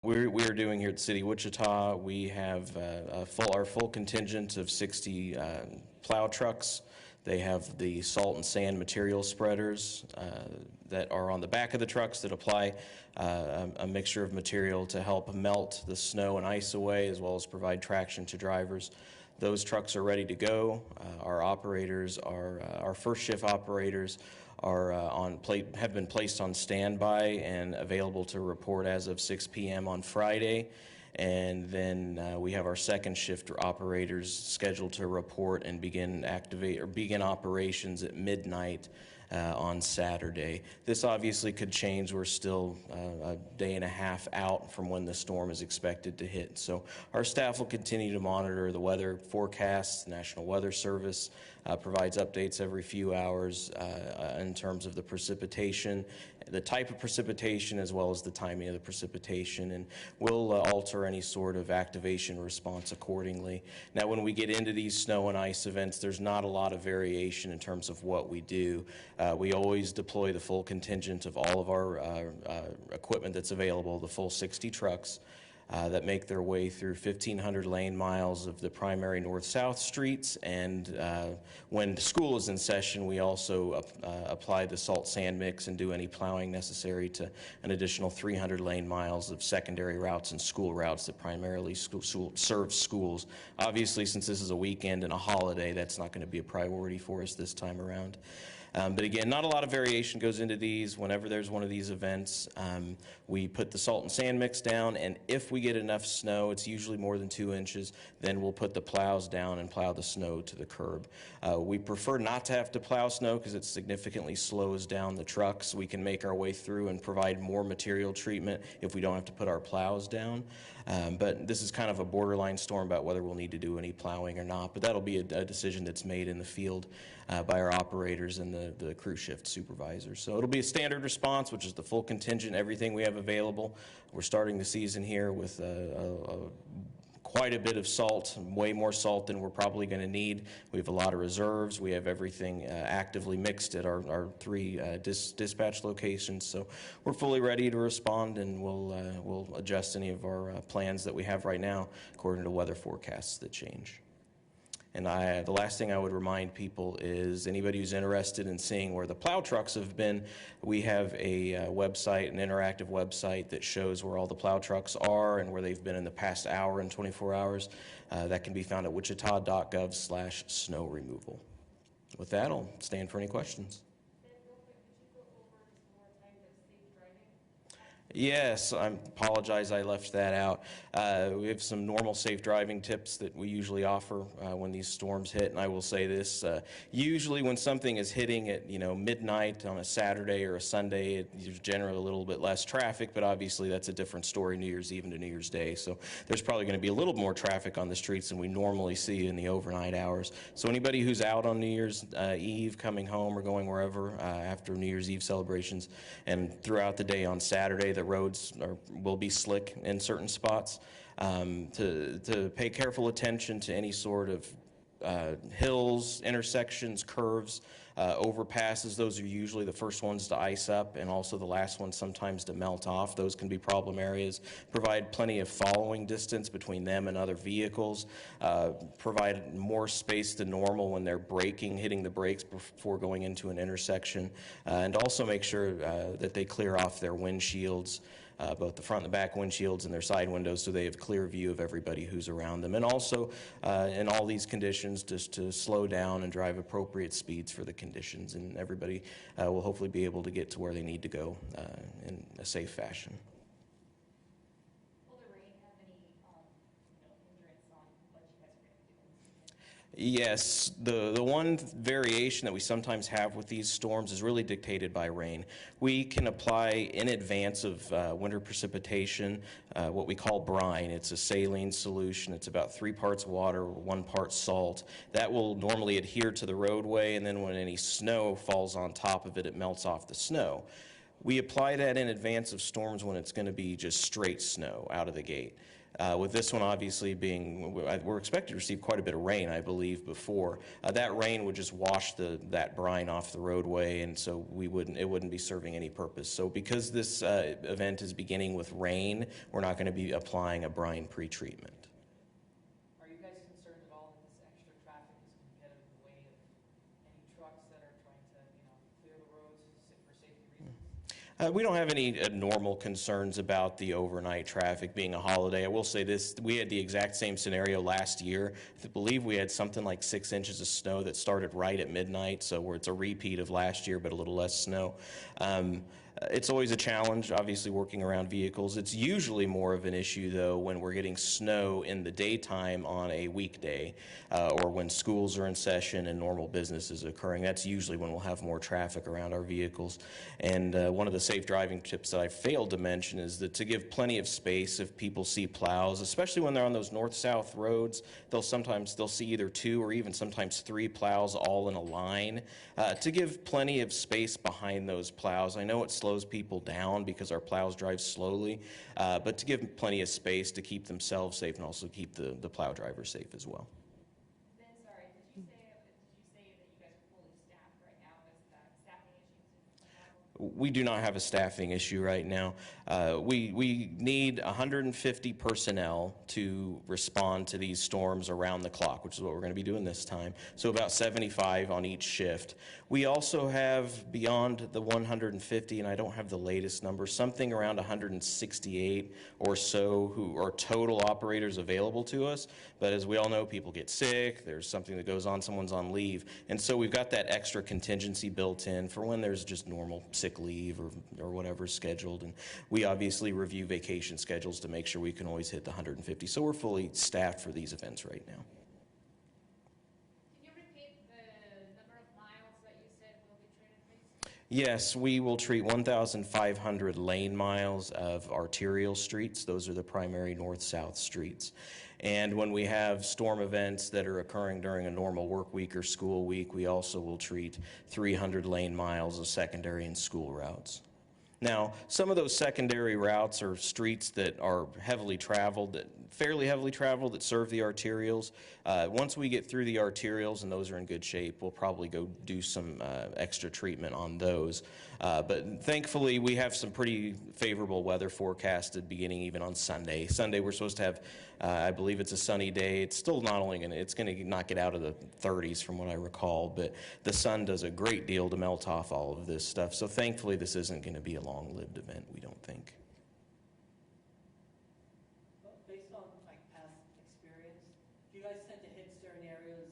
we're doing here at the City of Wichita, we have our full contingent of 60 plow trucks. They have the salt and sand material spreaders that are on the back of the trucks that apply a mixture of material to help melt the snow and ice away, as well as provide traction to drivers. Those trucks are ready to go. Our operators, our first shift operators, have been placed on standby and available to report as of 6 p.m. on Friday. And then we have our second shift operators scheduled to report and begin operations at midnight on Saturday. This obviously could change. We're still a day and a half out from when the storm is expected to hit. So our staff will continue to monitor the weather forecasts. The National Weather Service provides updates every few hours in terms of the precipitation, the type of precipitation, as well as the timing of the precipitation, and we'll alter any sort of activation response accordingly. Now, when we get into these snow and ice events, there's not a lot of variation in terms of what we do. We always deploy the full contingent of all of our equipment that's available, the full 60 trucks that make their way through 1,500 lane miles of the primary north-south streets. And when school is in session, we also apply the salt sand mix and do any plowing necessary to an additional 300 lane miles of secondary routes and school routes that primarily serve schools. Obviously, since this is a weekend and a holiday, that's not going to be a priority for us this time around. But again, not a lot of variation goes into these. Whenever there's one of these events, we put the salt and sand mix down, and if we get enough snow, it's usually more than 2 inches, then we'll put the plows down and plow the snow to the curb. We prefer not to have to plow snow because it significantly slows down the trucks. We can make our way through and provide more material treatment if we don't have to put our plows down. But this is kind of a borderline storm about whether we'll need to do any plowing or not, but that'll be a decision that's made in the field by our operators and the crew shift supervisors. So it'll be a standard response, which is the full contingent, everything we have available. We're starting the season here with quite a bit of salt, way more salt than we're probably going to need. We have a lot of reserves. We have everything actively mixed at our 3 dispatch locations. So we're fully ready to respond, and we'll adjust any of our plans that we have right now according to weather forecasts that change. And the last thing I would remind people is anybody who's interested in seeing where the plow trucks have been, we have a website, an interactive website that shows where all the plow trucks are and where they've been in the past hour and 24 hours. That can be found at wichita.gov/snow removal. With that, I'll stand for any questions. Yes, I apologize I left that out. We have some normal safe driving tips that we usually offer when these storms hit, and I will say this, usually when something is hitting at midnight on a Saturday or a Sunday, there's generally a little bit less traffic, but obviously that's a different story New Year's Eve to New Year's Day, so there's probably going to be a little more traffic on the streets than we normally see in the overnight hours. So anybody who's out on New Year's Eve, coming home or going wherever after New Year's Eve celebrations, and throughout the day on Saturday, the roads will be slick in certain spots. To pay careful attention to any sort of hills, intersections, curves, overpasses. Those are usually the first ones to ice up, and also the last ones sometimes to melt off. Those can be problem areas. Provide plenty of following distance between them and other vehicles. Provide more space than normal when they're braking, hitting the brakes before going into an intersection, and also make sure that they clear off their windshields, both the front and the back windshields and their side windows, so they have clear view of everybody who's around them. And also, in all these conditions, just to slow down and drive appropriate speeds for the conditions, and everybody will hopefully be able to get to where they need to go in a safe fashion. Will the rain have any hindrance on what you guys are going to do? Yes, the one variation that we sometimes have with these storms is really dictated by rain. We can apply in advance of winter precipitation what we call brine. It's a saline solution. It's about 3 parts water, 1 part salt. That will normally adhere to the roadway, and then when any snow falls on top of it, it melts off the snow. We apply that in advance of storms when it's going to be just straight snow out of the gate. With this one obviously being, we're expected to receive quite a bit of rain, I believe, before. That rain would just wash that brine off the roadway, and so it wouldn't be serving any purpose. So because this event is beginning with rain, we're not going to be applying a brine pretreatment. Are you guys concerned at all that this extra traffic is going to get in the way of any trucks that are trying to, clear the roads for safety reasons? We don't have any abnormal concerns about the overnight traffic being a holiday. I will say this, we had the exact same scenario last year. I believe we had something like 6 inches of snow that started right at midnight, so where it's a repeat of last year, but a little less snow. It's always a challenge, obviously, working around vehicles. It's usually more of an issue, though, when we're getting snow in the daytime on a weekday or when schools are in session and normal business is occurring. That's usually when we'll have more traffic around our vehicles. And one of the safe driving tips that I failed to mention is that to give plenty of space if people see plows, especially when they're on those north-south roads, they'll see either 2 or even sometimes 3 plows all in a line, to give plenty of space behind those plows. I know it slows people down because our plows drive slowly, but to give plenty of space to keep themselves safe and also keep the plow drivers safe as well. Then, sorry, did you say that you guys are fully staffed right now? Is that staffing issues a problem? We do not have a staffing issue right now. We need 150 personnel to respond to these storms around the clock, which is what we're going to be doing this time. So about 75 on each shift. We also have, beyond the 150, and I don't have the latest number, something around 168 or so who are total operators available to us. But as we all know, people get sick, there's something that goes on, someone's on leave. And so we've got that extra contingency built in for when there's just normal sick leave or whatever scheduled. And we obviously review vacation schedules to make sure we can always hit the 150. So we're fully staffed for these events right now. Can you repeat the number of miles that you said will be treated, please? Yes, we will treat 1,500 lane miles of arterial streets. Those are the primary north-south streets. And when we have storm events that are occurring during a normal work week or school week, we also will treat 300 lane miles of secondary and school routes. Now, some of those secondary routes are streets that are heavily traveled, fairly heavily traveled, that serve the arterials. Once we get through the arterials and those are in good shape, we'll probably go do some extra treatment on those. But thankfully, we have some pretty favorable weather forecasted beginning even on Sunday. Sunday, we're supposed to have, I believe it's a sunny day. It's still not only it's going to knock it out of the 30s from what I recall, but the sun does a great deal to melt off all of this stuff. So thankfully, this isn't going to be a long-lived event, we don't think. Based on past experience, do you guys tend to hit certain areas,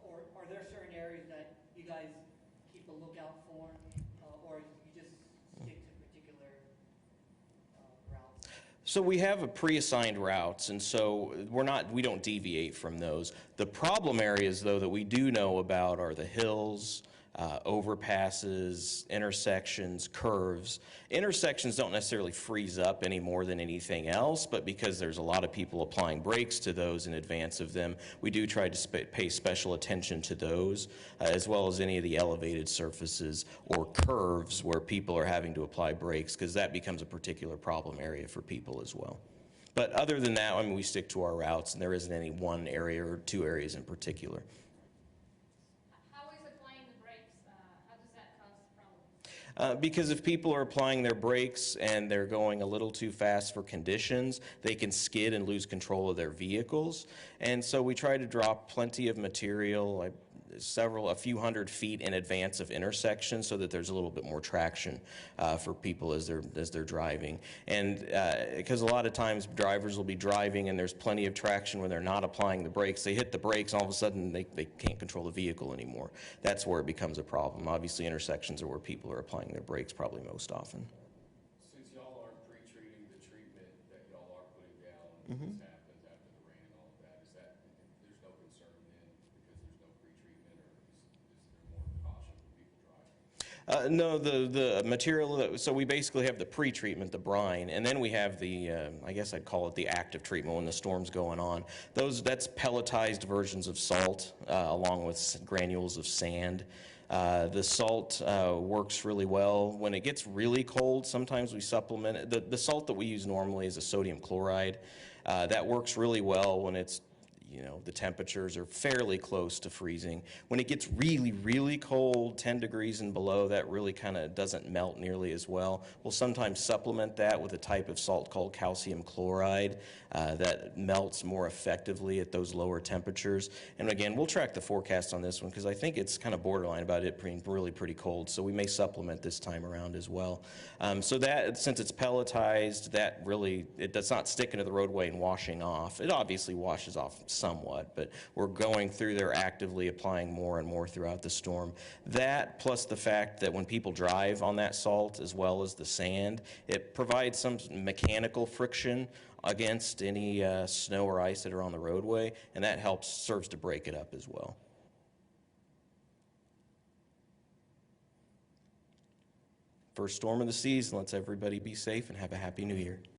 or are there certain areas that you guys keep a lookout for, or you just stick to particular routes? So we have a pre-assigned routes, and so we don't deviate from those. The problem areas, though, that we do know about are the hills, overpasses, intersections, curves. Intersections don't necessarily freeze up any more than anything else, but because there's a lot of people applying brakes to those in advance of them, we do try to pay special attention to those, as well as any of the elevated surfaces or curves where people are having to apply brakes, because that becomes a particular problem area for people as well. But other than that, I mean, we stick to our routes, and there isn't any one area or 2 areas in particular. Because if people are applying their brakes and they're going a little too fast for conditions, they can skid and lose control of their vehicles. And so we try to drop plenty of material, a few hundred feet in advance of intersections, so that there's a little bit more traction for people as they're driving. And because a lot of times drivers will be driving and there's plenty of traction when they're not applying the brakes. They hit the brakes, all of a sudden they can't control the vehicle anymore. That's where it becomes a problem. Obviously, intersections are where people are applying their brakes probably most often. Since y'all aren't pre-treating the treatment that y'all are putting down, this happens after the rain and all of that, there's no concern then because there's no pre-treatment, or is there more caution for people driving? No, the material, so we basically have the pre-treatment, the brine, and then we have the, I guess I'd call it the active treatment when the storm's going on. That's pelletized versions of salt along with granules of sand. The salt works really well. When it gets really cold, sometimes we supplement it. The salt that we use normally is a sodium chloride. That works really well when it's, the temperatures are fairly close to freezing. When it gets really, really cold, 10 degrees and below, that really kind of doesn't melt nearly as well. We'll sometimes supplement that with a type of salt called calcium chloride that melts more effectively at those lower temperatures. And again, we'll track the forecast on this one because I think it's kind of borderline about it being really pretty cold, so we may supplement this time around as well. So that, since it's pelletized, that really, it does not stick into the roadway and washing off. It obviously washes off somewhat, but we're going through there actively applying more and more throughout the storm. That, plus the fact that when people drive on that salt as well as the sand, it provides some mechanical friction against any snow or ice that are on the roadway, and that serves to break it up as well. First storm of the season. Let's everybody be safe and have a happy new year.